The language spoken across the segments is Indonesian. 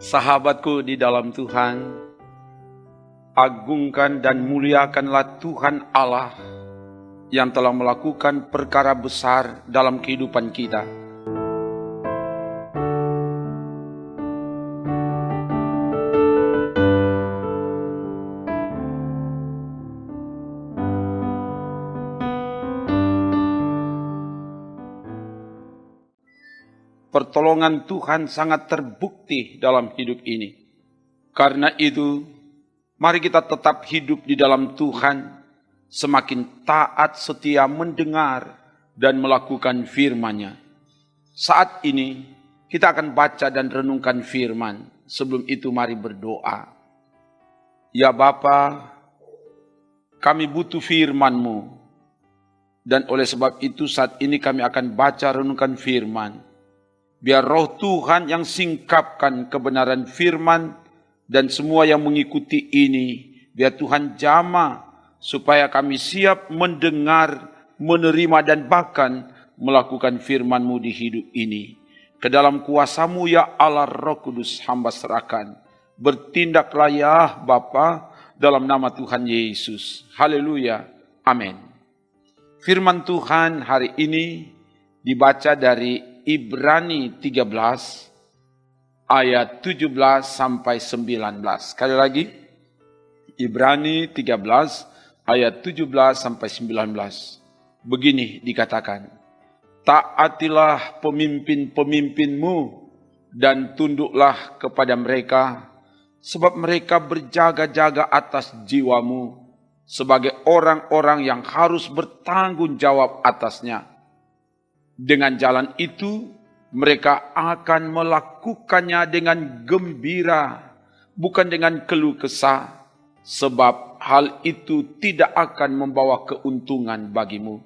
Sahabatku di dalam Tuhan, agungkan dan muliakanlah Tuhan Allah yang telah melakukan perkara besar dalam kehidupan kita. Pertolongan Tuhan sangat terbukti dalam hidup ini. Karena itu, mari kita tetap hidup di dalam Tuhan, semakin taat setia mendengar dan melakukan firman-Nya. Saat ini, kita akan baca dan renungkan firman. Sebelum itu mari berdoa. Ya Bapa, kami butuh firman-Mu. Dan oleh sebab itu saat ini kami akan baca renungkan firman. Biar roh Tuhan yang singkapkan kebenaran firman dan semua yang mengikuti ini, biar Tuhan jamah supaya kami siap mendengar, menerima dan bahkan melakukan firman-Mu di hidup ini. Ke dalam kuasa-Mu ya Allah Roh Kudus hamba serahkan. Bertindaklah ya Bapa dalam nama Tuhan Yesus. Haleluya. Amin. Firman Tuhan hari ini dibaca dari Ibrani 13 ayat 17 sampai 19. Sekali lagi, Ibrani 13 ayat 17 sampai 19. Begini dikatakan, taatilah pemimpin-pemimpinmu dan tunduklah kepada mereka, sebab mereka berjaga-jaga atas jiwamu sebagai orang-orang yang harus bertanggung jawab atasnya. Dengan jalan itu, mereka akan melakukannya dengan gembira, bukan dengan keluh kesah, sebab hal itu tidak akan membawa keuntungan bagimu.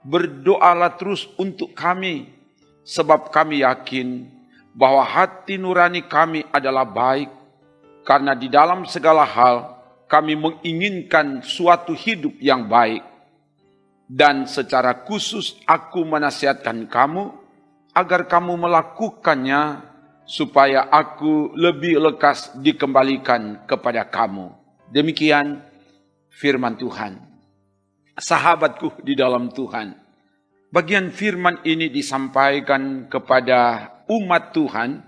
Berdoalah terus untuk kami, sebab kami yakin bahwa hati nurani kami adalah baik, karena di dalam segala hal kami menginginkan suatu hidup yang baik. Dan secara khusus aku menasihatkan kamu agar kamu melakukannya supaya aku lebih lekas dikembalikan kepada kamu. Demikian firman Tuhan. Sahabatku di dalam Tuhan, bagian firman ini disampaikan kepada umat Tuhan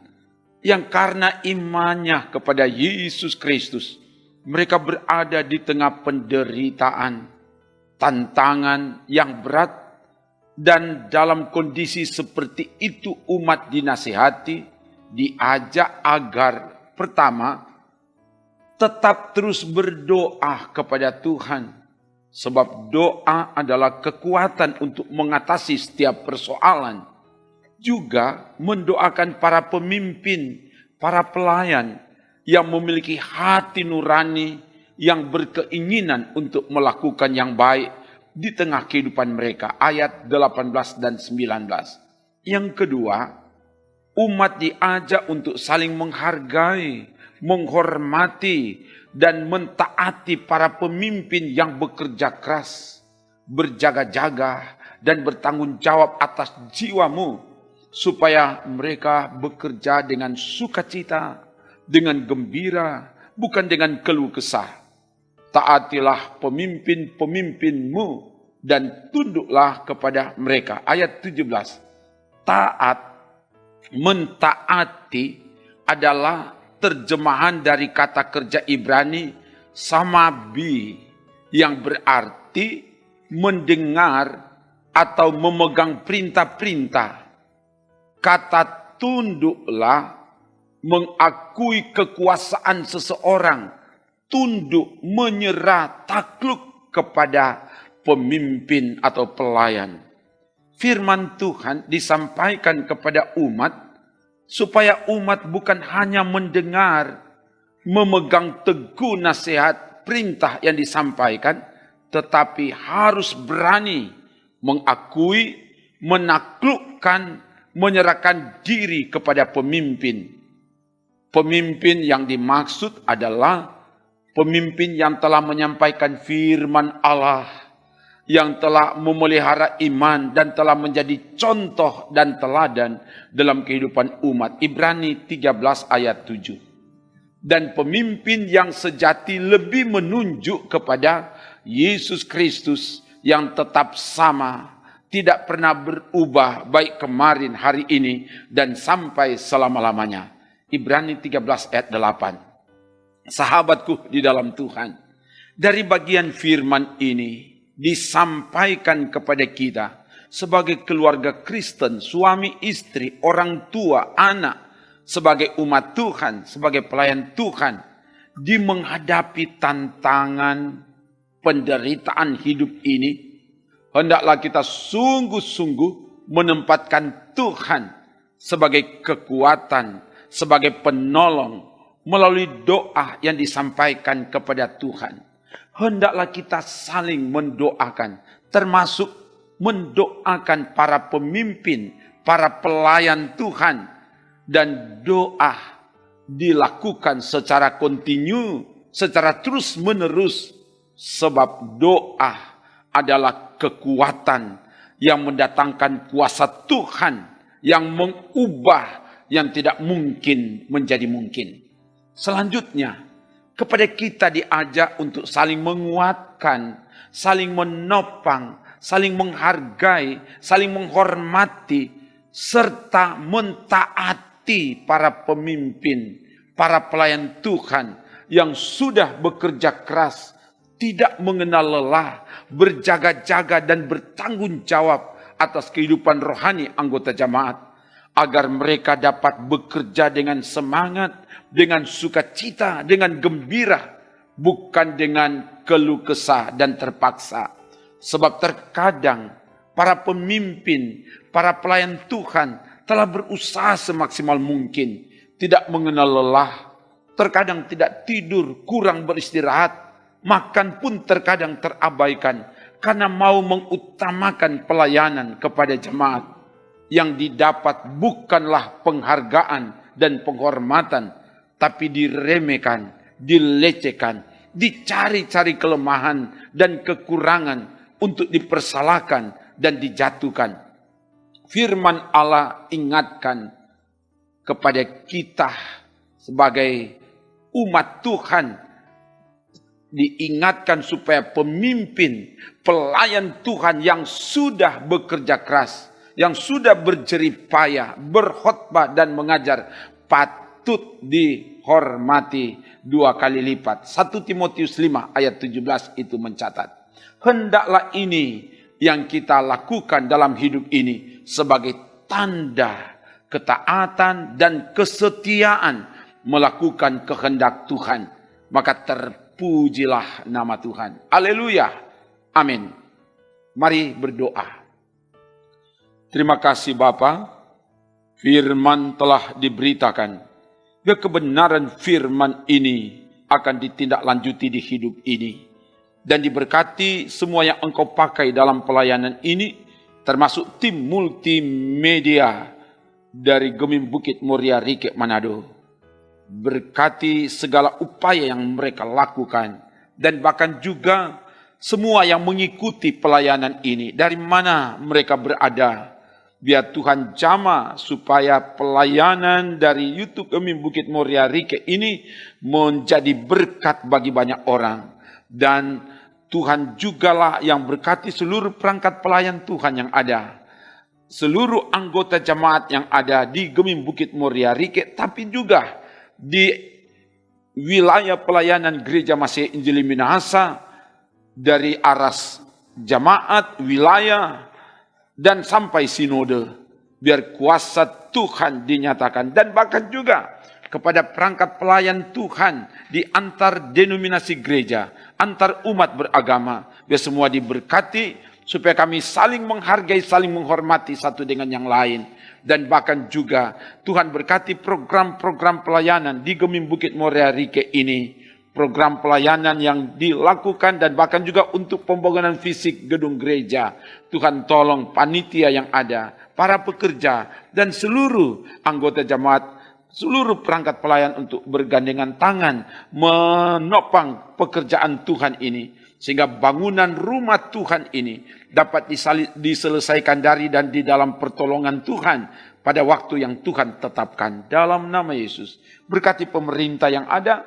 yang karena imannya kepada Yesus Kristus, mereka berada di tengah penderitaan, tantangan yang berat, dan dalam kondisi seperti itu umat dinasihati, diajak agar pertama, tetap terus berdoa kepada Tuhan, sebab doa adalah kekuatan untuk mengatasi setiap persoalan. Juga mendoakan para pemimpin, para pelayan yang memiliki hati nurani, yang berkeinginan untuk melakukan yang baik di tengah kehidupan mereka. Ayat 18 dan 19. Yang kedua, umat diajak untuk saling menghargai, menghormati, dan mentaati para pemimpin yang bekerja keras, berjaga-jaga, dan bertanggung jawab atas jiwamu, supaya mereka bekerja dengan sukacita, dengan gembira, bukan dengan keluh kesah. Taatilah pemimpin-pemimpinmu dan tunduklah kepada mereka. Ayat 17. Taat, mentaati adalah terjemahan dari kata kerja Ibrani samabi, yang berarti mendengar atau memegang perintah-perintah. Kata tunduklah mengakui kekuasaan seseorang, tunduk, menyerah, takluk kepada pemimpin atau pelayan. Firman Tuhan disampaikan kepada umat, supaya umat bukan hanya mendengar, memegang teguh nasihat, perintah yang disampaikan, tetapi harus berani mengakui, menaklukkan, menyerahkan diri kepada pemimpin. Pemimpin yang dimaksud adalah pemimpin yang telah menyampaikan firman Allah, yang telah memelihara iman dan telah menjadi contoh dan teladan dalam kehidupan umat. Ibrani 13 ayat 7. Dan pemimpin yang sejati lebih menunjuk kepada Yesus Kristus yang tetap sama, tidak pernah berubah baik kemarin, hari ini, dan sampai selama-lamanya. Ibrani 13 ayat 8. Sahabatku di dalam Tuhan, dari bagian firman ini disampaikan kepada kita sebagai keluarga Kristen, suami istri, orang tua, anak, sebagai umat Tuhan, sebagai pelayan Tuhan, di menghadapi tantangan penderitaan hidup ini, hendaklah kita sungguh-sungguh menempatkan Tuhan sebagai kekuatan, sebagai penolong, melalui doa yang disampaikan kepada Tuhan. Hendaklah kita saling mendoakan, termasuk mendoakan para pemimpin, para pelayan Tuhan, dan doa dilakukan secara kontinu, secara terus-menerus, sebab doa adalah kekuatan yang mendatangkan kuasa Tuhan, yang mengubah yang tidak mungkin menjadi mungkin. Selanjutnya, kepada kita diajak untuk saling menguatkan, saling menopang, saling menghargai, saling menghormati, serta mentaati para pemimpin, para pelayan Tuhan yang sudah bekerja keras, tidak mengenal lelah, berjaga-jaga dan bertanggung jawab atas kehidupan rohani anggota jemaat, agar mereka dapat bekerja dengan semangat, dengan sukacita, dengan gembira, bukan dengan keluh kesah dan terpaksa. Sebab terkadang para pemimpin, para pelayan Tuhan telah berusaha semaksimal mungkin, tidak mengenal lelah, terkadang tidak tidur, kurang beristirahat, makan pun terkadang terabaikan, karena mau mengutamakan pelayanan kepada jemaat. Yang didapat bukanlah penghargaan dan penghormatan, tapi diremehkan, dilecehkan, dicari-cari kelemahan dan kekurangan untuk dipersalahkan dan dijatuhkan. Firman Allah ingatkan kepada kita sebagai umat Tuhan, diingatkan supaya pemimpin, pelayan Tuhan yang sudah bekerja keras, yang sudah berjerih payah, berkhotbah dan mengajar, patut dihormati 2 kali lipat. 1 Timotius 5 ayat 17 itu mencatat. Hendaklah ini yang kita lakukan dalam hidup ini sebagai tanda ketaatan dan kesetiaan melakukan kehendak Tuhan. Maka terpujilah nama Tuhan. Haleluya. Amin. Mari berdoa. Terima kasih Bapa, firman telah diberitakan. Kebenaran firman ini akan ditindaklanjuti di hidup ini. Dan diberkati semua yang Engkau pakai dalam pelayanan ini, termasuk tim multimedia dari Gemim Bukit Muria Rike Manado. Berkati segala upaya yang mereka lakukan, dan bahkan juga semua yang mengikuti pelayanan ini, dari mana mereka berada. Biar Tuhan jamah supaya pelayanan dari YouTube Gemim Bukit Muria Rike ini menjadi berkat bagi banyak orang. Dan Tuhan jugalah yang berkati seluruh perangkat pelayan Tuhan yang ada, seluruh anggota jemaat yang ada di Gemim Bukit Muria Rike, tapi juga di wilayah pelayanan Gereja Masih Injili Minahasa, dari aras jemaat, wilayah, dan sampai sinode. Biar kuasa Tuhan dinyatakan. Dan bahkan juga kepada perangkat pelayan Tuhan di antar denominasi gereja, antar umat beragama. Biar semua diberkati supaya kami saling menghargai, saling menghormati satu dengan yang lain. Dan bahkan juga Tuhan berkati program-program pelayanan di Gemim Bukit Muria Rike ini. Program pelayanan yang dilakukan dan bahkan juga untuk pembangunan fisik gedung gereja. Tuhan tolong panitia yang ada, para pekerja dan seluruh anggota jemaat, seluruh perangkat pelayan untuk bergandengan tangan menopang pekerjaan Tuhan ini. sehingga bangunan rumah Tuhan ini dapat diselesaikan dari dan di dalam pertolongan Tuhan pada waktu yang Tuhan tetapkan. Dalam nama Yesus, berkati pemerintah yang ada,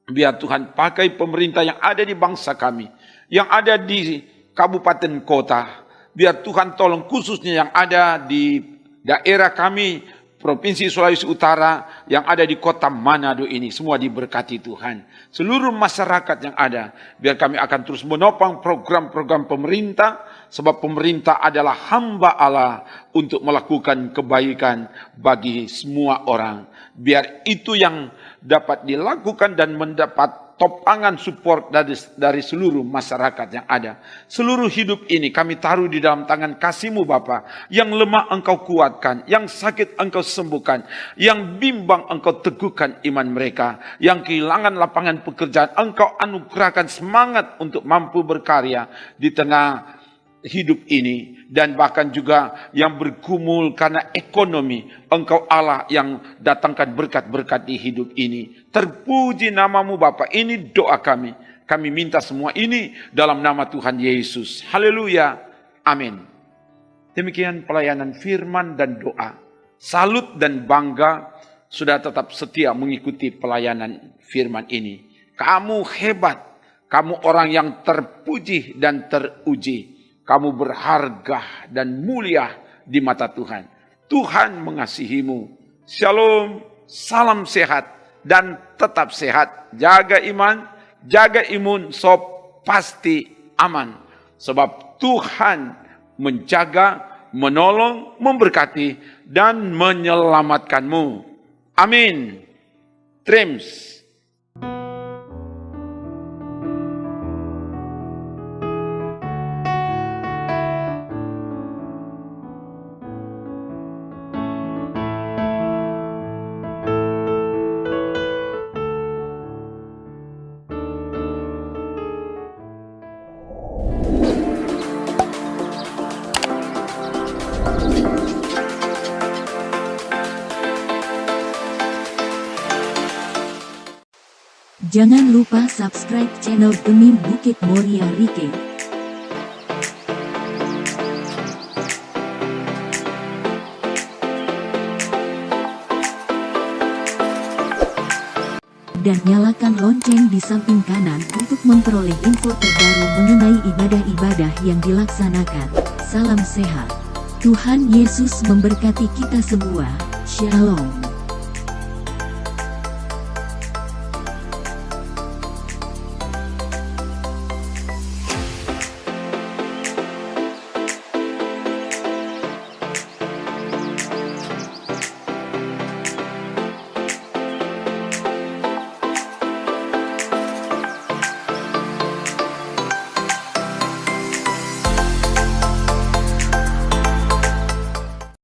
biar Tuhan pakai pemerintah yang ada di bangsa kami, yang ada di kabupaten kota. Biar Tuhan tolong khususnya yang ada di daerah kami, Provinsi Sulawesi Utara, yang ada di kota Manado ini, semua diberkati Tuhan. Seluruh masyarakat yang ada, biar kami akan terus menopang program-program pemerintah, sebab pemerintah adalah hamba Allah untuk melakukan kebaikan bagi semua orang. Biar itu yang dapat dilakukan dan mendapat topangan support dari seluruh masyarakat yang ada. Seluruh hidup ini kami taruh di dalam tangan kasih-Mu Bapa. Yang lemah Engkau kuatkan, yang sakit Engkau sembuhkan, yang bimbang Engkau teguhkan iman mereka, yang kehilangan lapangan pekerjaan Engkau anugerahkan semangat untuk mampu berkarya di tengah hidup ini, dan bahkan juga yang bergumul karena ekonomi. Engkau Allah yang datangkan berkat-berkat di hidup ini. Terpuji nama-Mu Bapa. Ini doa kami. Kami minta semua ini dalam nama Tuhan Yesus. Haleluya. Amin. Demikian pelayanan firman dan doa. Salut dan bangga sudah tetap setia mengikuti pelayanan firman ini. Kamu hebat. Kamu orang yang terpuji dan teruji. Kamu berharga dan mulia di mata Tuhan. Tuhan mengasihimu. Shalom, salam sehat dan tetap sehat. Jaga iman, jaga imun, so pasti aman. Sebab Tuhan menjaga, menolong, memberkati, dan menyelamatkanmu. Amin. Trims. Jangan lupa subscribe channel Demi Bukit Moria Rike. Dan nyalakan lonceng di samping kanan untuk memperoleh info terbaru mengenai ibadah-ibadah yang dilaksanakan. Salam sehat. Tuhan Yesus memberkati kita semua. Shalom.